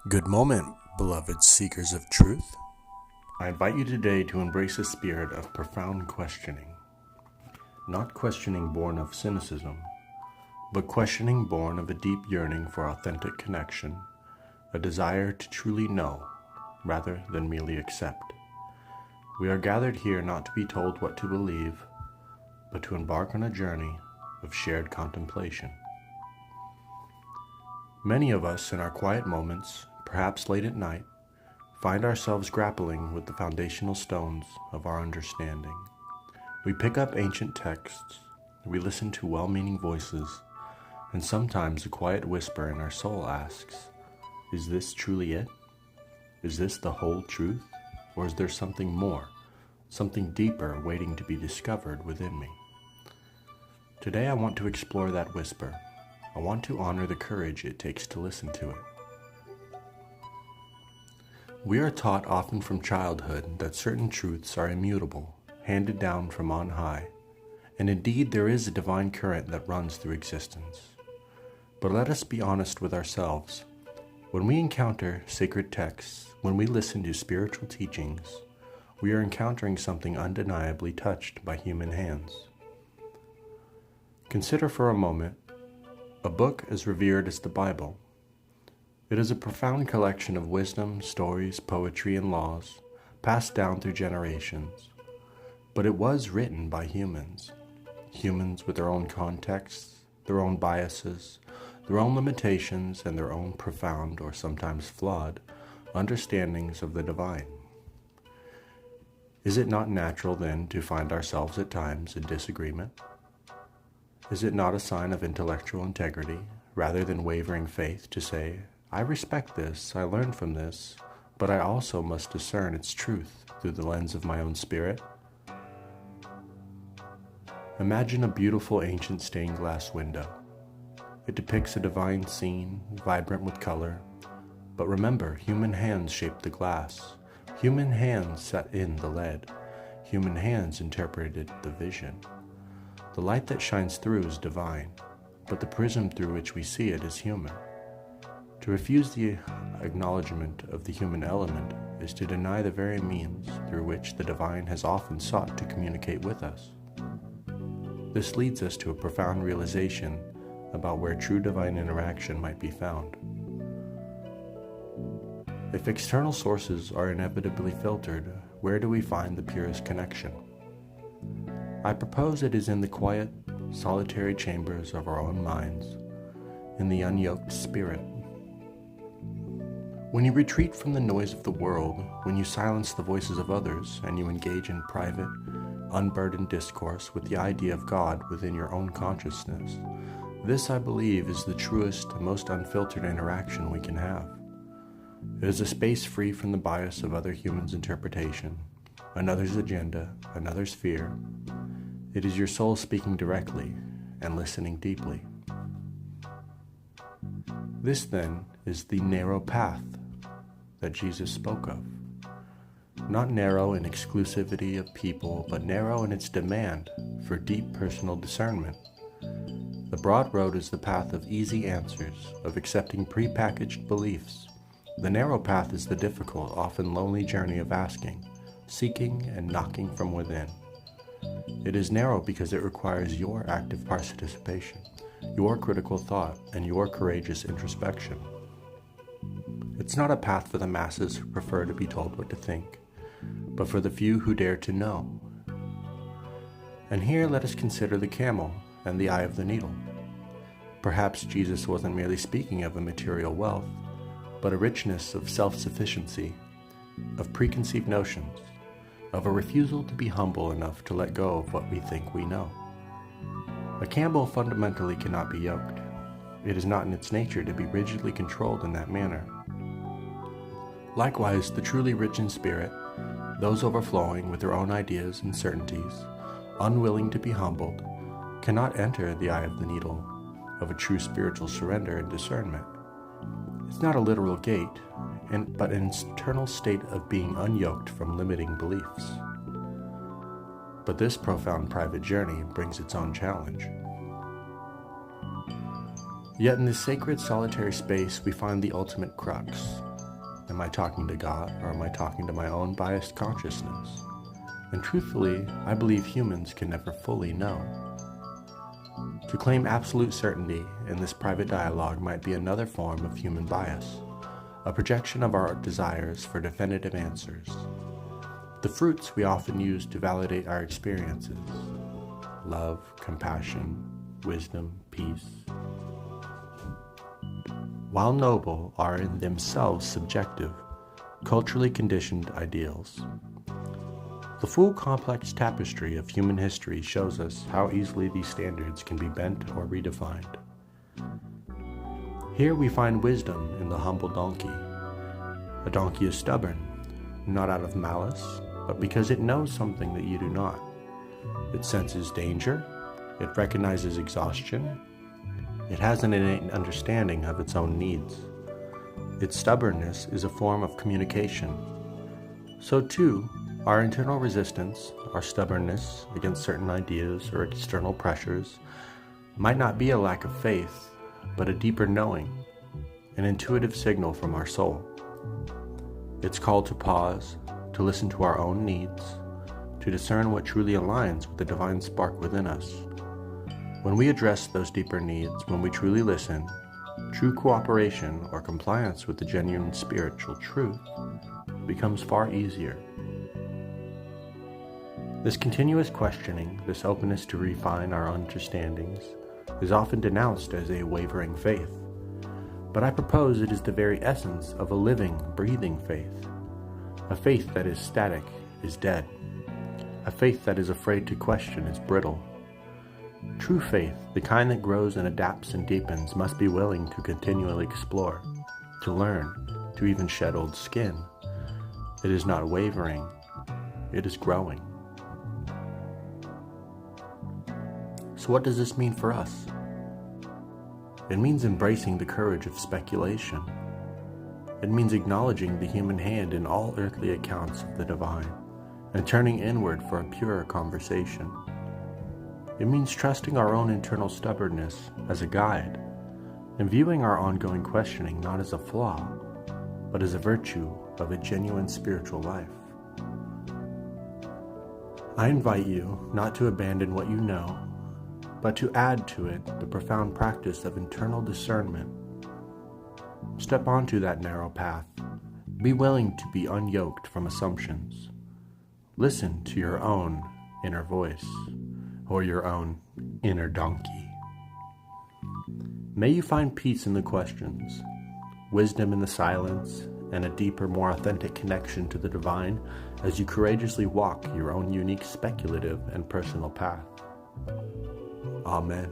Good moment, beloved seekers of truth. I invite you today to embrace a spirit of profound questioning. Not questioning born of cynicism, but questioning born of a deep yearning for authentic connection, a desire to truly know rather than merely accept. We are gathered here not to be told what to believe, but to embark on a journey of shared contemplation. Many of us in our quiet moments, perhaps late at night, find ourselves grappling with the foundational stones of our understanding. We pick up ancient texts, we listen to well-meaning voices, and sometimes a quiet whisper in our soul asks, is this truly it? Is this the whole truth? Or is there something more, something deeper waiting to be discovered within me? Today I want to explore that whisper. I want to honor the courage it takes to listen to it. We are taught often from childhood that certain truths are immutable, handed down from on high, and indeed there is a divine current that runs through existence. But let us be honest with ourselves. When we encounter sacred texts, when we listen to spiritual teachings, we are encountering something undeniably touched by human hands. Consider for a moment a book as revered as the Bible. It is a profound collection of wisdom, stories, poetry, and laws passed down through generations. But it was written by humans. Humans with their own contexts, their own biases, their own limitations, and their own profound, or sometimes flawed, understandings of the divine. Is it not natural then to find ourselves at times in disagreement? Is it not a sign of intellectual integrity, rather than wavering faith, to say, I respect this, I learned from this, but I also must discern its truth through the lens of my own spirit? Imagine a beautiful ancient stained glass window. It depicts a divine scene, vibrant with color. But remember, human hands shaped the glass. Human hands set in the lead. Human hands interpreted the vision. The light that shines through is divine, but the prism through which we see it is human. To refuse the acknowledgement of the human element is to deny the very means through which the divine has often sought to communicate with us. This leads us to a profound realization about where true divine interaction might be found. If external sources are inevitably filtered, where do we find the purest connection? I propose it is in the quiet, solitary chambers of our own minds, in the unyoked spirit. When you retreat from the noise of the world, when you silence the voices of others, and you engage in private, unburdened discourse with the idea of God within your own consciousness, this, I believe, is the truest and most unfiltered interaction we can have. It is a space free from the bias of other humans' interpretation, another's agenda, another's fear. It is your soul speaking directly and listening deeply. This, then, is the narrow path that Jesus spoke of. Not narrow in exclusivity of people, but narrow in its demand for deep personal discernment. The broad road is the path of easy answers, of accepting prepackaged beliefs. The narrow path is the difficult, often lonely journey of asking, seeking, and knocking from within. It is narrow because it requires your active participation, your critical thought, and your courageous introspection. It's not a path for the masses who prefer to be told what to think, but for the few who dare to know. And here let us consider the camel and the eye of the needle. Perhaps Jesus wasn't merely speaking of a material wealth, but a richness of self-sufficiency, of preconceived notions, of a refusal to be humble enough to let go of what we think we know. A camel fundamentally cannot be yoked. It is not in its nature to be rigidly controlled in that manner. Likewise, the truly rich in spirit, those overflowing with their own ideas and certainties, unwilling to be humbled, cannot enter the eye of the needle of a true spiritual surrender and discernment. It's not a literal gate, but an internal state of being unyoked from limiting beliefs. But this profound private journey brings its own challenge. Yet in this sacred solitary space we find the ultimate crux, Am I talking to God, or am I talking to my own biased consciousness? And truthfully, I believe humans can never fully know. To claim absolute certainty in this private dialogue might be another form of human bias, a projection of our desires for definitive answers. The fruits we often use to validate our experiences: love, compassion, wisdom, peace. While noble, are in themselves subjective, culturally conditioned ideals. The full complex tapestry of human history shows us how easily these standards can be bent or redefined. Here we find wisdom in the humble donkey. A donkey is stubborn, not out of malice, but because it knows something that you do not. It senses danger, it recognizes exhaustion, it has an innate understanding of its own needs. Its stubbornness is a form of communication. So too, our internal resistance, our stubbornness against certain ideas or external pressures, might not be a lack of faith, but a deeper knowing, an intuitive signal from our soul. It's called to pause, to listen to our own needs, to discern what truly aligns with the divine spark within us. When we address those deeper needs, when we truly listen, true cooperation or compliance with the genuine spiritual truth becomes far easier. This continuous questioning, this openness to refine our understandings, is often denounced as a wavering faith. But I propose it is the very essence of a living, breathing faith. A faith that is static is dead. A faith that is afraid to question is brittle. True faith, the kind that grows and adapts and deepens, must be willing to continually explore, to learn, to even shed old skin. It is not wavering, it is growing. So what does this mean for us? It means embracing the courage of speculation. It means acknowledging the human hand in all earthly accounts of the divine, and turning inward for a purer conversation. It means trusting our own internal stubbornness as a guide, and viewing our ongoing questioning not as a flaw, but as a virtue of a genuine spiritual life. I invite you not to abandon what you know, but to add to it the profound practice of internal discernment. Step onto that narrow path. Be willing to be unyoked from assumptions. Listen to your own inner voice, or your own inner donkey. May you find peace in the questions, wisdom in the silence, and a deeper, more authentic connection to the divine as you courageously walk your own unique speculative and personal path. Amen.